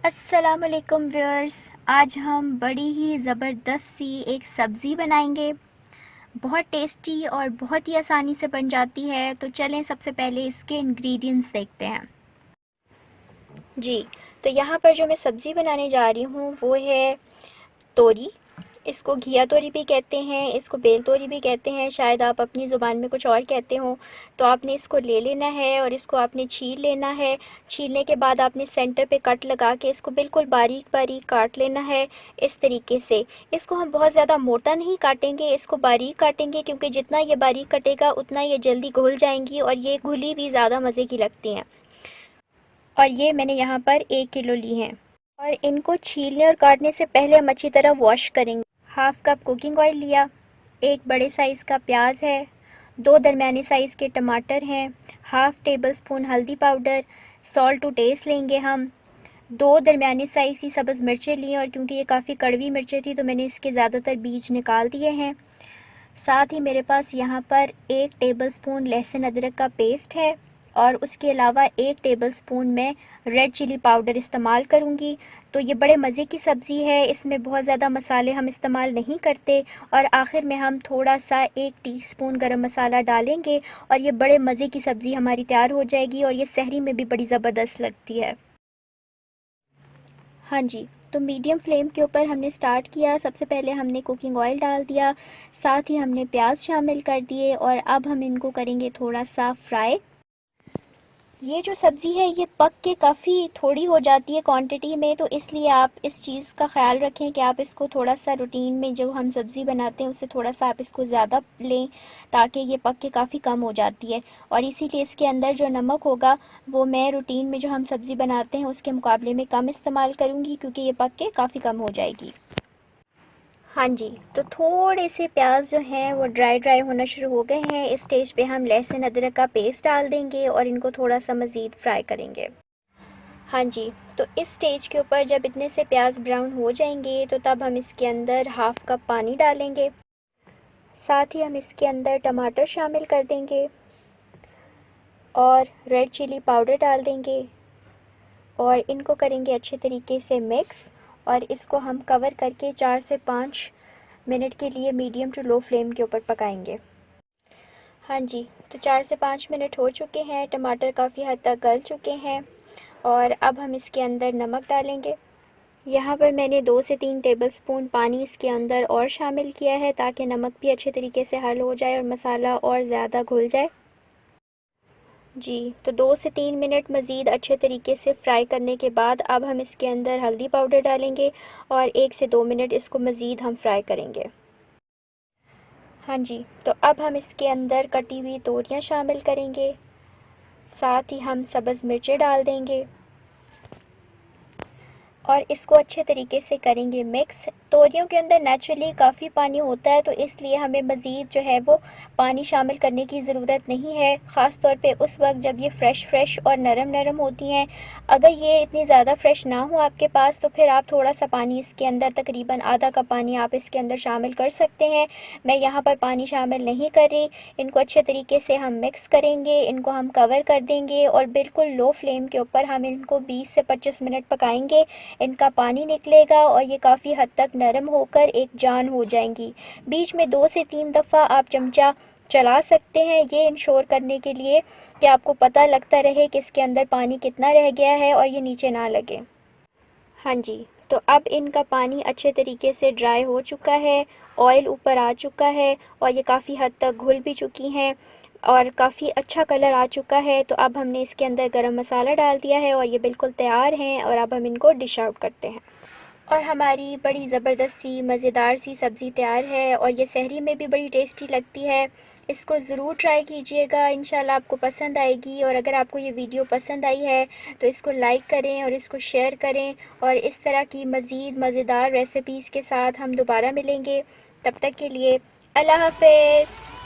अस्सलाम वालेकुम व्यूअर्स। आज हम बड़ी ही ज़बरदस्त सी एक सब्ज़ी बनाएंगे। बहुत टेस्टी और बहुत ही आसानी से बन जाती है। तो चलें सबसे पहले इसके इंग्रेडिएंट्स देखते हैं। जी, तो यहाँ पर जो मैं सब्ज़ी बनाने जा रही हूँ वो है तोरी। इसको घिया तोरी भी कहते हैं, इसको बेल तोरी भी कहते हैं, शायद आप अपनी ज़ुबान में कुछ और कहते हो। तो आपने इसको ले लेना है और इसको आपने छील लेना है। छीलने के बाद आपने सेंटर पे कट लगा के इसको बिल्कुल बारीक बारीक काट लेना है इस तरीके से। इसको हम बहुत ज़्यादा मोटा नहीं काटेंगे, इसको बारीक काटेंगे क्योंकि जितना ये बारीक कटेगा उतना ये जल्दी घुल जाएंगी और ये घुली भी ज़्यादा मज़े की लगती हैं। और ये मैंने यहाँ पर 1 किलो ली हैं। और इनको छीलने और काटने से पहले हम अच्छी तरह वॉश करेंगे। हाफ़ कप कुकिंग ऑयल लिया, 1 बड़े साइज़ का प्याज है, 2 दरमियाने साइज़ के टमाटर हैं, हाफ़ टेबल स्पून हल्दी पाउडर, सॉल्ट टू टेस्ट लेंगे हम, 2 दरमियाने साइज़ की सब्ज़ मिर्चें ली और क्योंकि ये काफ़ी कड़वी मिर्चें थी तो मैंने इसके ज़्यादातर बीज निकाल दिए हैं। साथ ही मेरे पास यहाँ पर 1 टेबल स्पून लहसुन अदरक का पेस्ट है और उसके अलावा 1 टेबल स्पून मैं रेड चिली पाउडर इस्तेमाल करूँगी। तो ये बड़े मज़े की सब्ज़ी है, इसमें बहुत ज़्यादा मसाले हम इस्तेमाल नहीं करते और आखिर में हम थोड़ा सा 1 टीस्पून गरम मसाला डालेंगे और ये बड़े मज़े की सब्ज़ी हमारी तैयार हो जाएगी और ये सहरी में भी बड़ी ज़बरदस्त लगती है। हाँ जी, तो मीडियम फ्लेम के ऊपर हमने स्टार्ट किया। सबसे पहले हमने कुकिंग ऑयल डाल दिया, साथ ही हमने प्याज शामिल कर दिए और अब हम इनको करेंगे थोड़ा सा फ्राई। ये जो सब्ज़ी है ये पक के काफ़ी थोड़ी हो जाती है क्वांटिटी में, तो इसलिए आप इस चीज़ का ख्याल रखें कि आप इसको थोड़ा सा रूटीन में जो हम सब्ज़ी बनाते हैं उससे थोड़ा सा आप इसको ज़्यादा लें ताकि ये पक के काफ़ी कम हो जाती है। और इसीलिए इसके अंदर जो नमक होगा वो मैं रूटीन में जो हम सब्ज़ी बनाते हैं उसके मुकाबले में कम इस्तेमाल करूँगी क्योंकि ये पक के काफ़ी कम हो जाएगी। हाँ जी, तो थोड़े से प्याज जो हैं वो ड्राई होना शुरू हो गए हैं। इस स्टेज पे हम लहसुन अदरक का पेस्ट डाल देंगे और इनको थोड़ा सा मज़ीद फ्राई करेंगे। हाँ जी, तो इस स्टेज के ऊपर जब इतने से प्याज ब्राउन हो जाएंगे तो तब हम इसके अंदर हाफ़ कप पानी डालेंगे। साथ ही हम इसके अंदर टमाटर शामिल कर देंगे और रेड चिली पाउडर डाल देंगे और इनको करेंगे अच्छे तरीके से मिक्स और इसको हम कवर करके 4 से 5 मिनट के लिए मीडियम टू लो फ्लेम के ऊपर पकाएंगे। हाँ जी, तो 4 से 5 मिनट हो चुके हैं, टमाटर काफ़ी हद तक गल चुके हैं और अब हम इसके अंदर नमक डालेंगे। यहाँ पर मैंने 2 से 3 टेबलस्पून पानी इसके अंदर और शामिल किया है ताकि नमक भी अच्छे तरीके से हल हो जाए और मसाला और ज़्यादा घुल जाए। जी, तो 2 से 3 मिनट मज़ीद अच्छे तरीके से फ्राई करने के बाद अब हम इसके अंदर हल्दी पाउडर डालेंगे और 1 से 2 मिनट इसको मज़ीद हम फ्राई करेंगे। हाँ जी, तो अब हम इसके अंदर कटी हुई तोरियां शामिल करेंगे, साथ ही हम सब्ज़ मिर्चें डाल देंगे और इसको अच्छे तरीके से करेंगे मिक्स। तोरियों के अंदर नेचुरली काफ़ी पानी होता है तो इसलिए हमें मज़ीद जो है वो पानी शामिल करने की ज़रूरत नहीं है, ख़ास तौर पे उस वक्त जब ये फ़्रेश और नरम नरम होती हैं। अगर ये इतनी ज़्यादा फ्रेश ना हो आपके पास तो फिर आप थोड़ा सा पानी इसके अंदर तकरीबन आधा कप पानी आप इसके अंदर शामिल कर सकते हैं। मैं यहाँ पर पानी शामिल नहीं कर रही। इनको अच्छे तरीके से हम मिक्स करेंगे, इनको हम कवर कर देंगे और बिल्कुल लो फ्लेम के ऊपर हम इनको 20 से 25 मिनट पकाएंगे। इनका पानी निकलेगा और ये काफ़ी हद तक नरम होकर एक जान हो जाएंगी। बीच में 2 से 3 दफ़ा आप चमचा चला सकते हैं, ये इंश्योर करने के लिए कि आपको पता लगता रहे कि इसके अंदर पानी कितना रह गया है और ये नीचे ना लगे। हाँ जी, तो अब इनका पानी अच्छे तरीके से ड्राई हो चुका है, ऑयल ऊपर आ चुका है और ये काफ़ी हद तक घुल भी चुकी हैं और काफ़ी अच्छा कलर आ चुका है। तो अब हमने इसके अंदर गरम मसाला डाल दिया है और ये बिल्कुल तैयार हैं और अब हम इनको डिश आउट करते हैं। और हमारी बड़ी ज़बरदस्त सी मज़ेदार सी सब्ज़ी तैयार है और ये सहरी में भी बड़ी टेस्टी लगती है। इसको ज़रूर ट्राई कीजिएगा, इंशाल्लाह आपको पसंद आएगी। और अगर आपको ये वीडियो पसंद आई है तो इसको लाइक करें और इसको शेयर करें और इस तरह की मज़ीद मज़ेदार रेसिपीज़ के साथ हम दोबारा मिलेंगे। तब तक के लिए अल्लाह हाफ़िज़।